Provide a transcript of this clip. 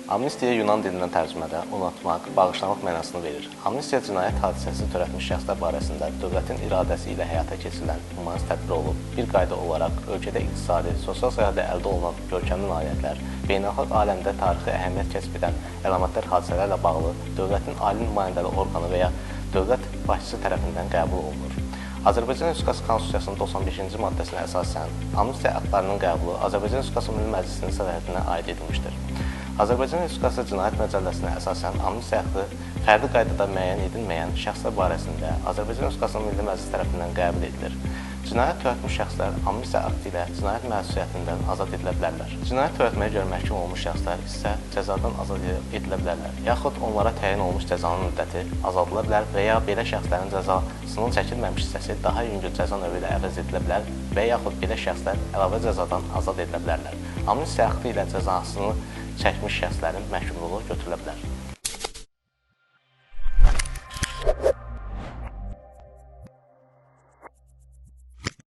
Amnistiya Yunan dilindən tərcümədə unutmaq, bağışlamaq mənasını verir. Amnistiya cinayət hadisəsi törətmiş şəxslər barəsində dövlətin iradəsi ilə həyata keçirilən humanist tədbir olub, bir qayda olaraq ölkədə iqtisadi, sosial sahədə əldə olunan görkəmli nailiyyətlər, beynəlxalq aləmdə tarixi əhəmiyyət kəsb edən əlamətlər hadisələrlə bağlı dövlətin ali nümayəndəli orqanı və ya dövlət başçısı tərəfindən qəbul olunur. Azərbaycan Respublikası Konstitusiyasının 95-ci maddəsinə əsasən amnistiya aktlarının qəbulu Azərbaycan Respublikası Milli Məclisinin səlahiyyətinə aid edilmişdir. Azərbaycan Respublikası Cinayət Məcəlləsinə əsasən amnistiya aktı fərdi qaydada müəyyən edilməyən şəxslər barəsində Azərbaycan Respublikası Milli Məclisi tərəfindən qəbul edilir. Cinayət törətmiş şəxslər amnistiya aktı ilə cinayət məsuliyyətindən azad edilə bilərlər. Cinayət törətməyə görə məhkum olmuş şəxslər isə cəzadan azad edilə bilərlər, yaxud onlara təyin olunmuş cəzanın müddəti azaldıla bilər və ya belə şəxslərin cəzasının çəkilməmiş hissəsi daha yüngül cəza növü ilə əvəz edilə bilər və yaxud belə şəxslər əlavə cəzadan azad edilə bilərlər. Amnistiya aktı ilə cəzasını çəkmiş şəxslərin məhkumluğu götürülə bilər.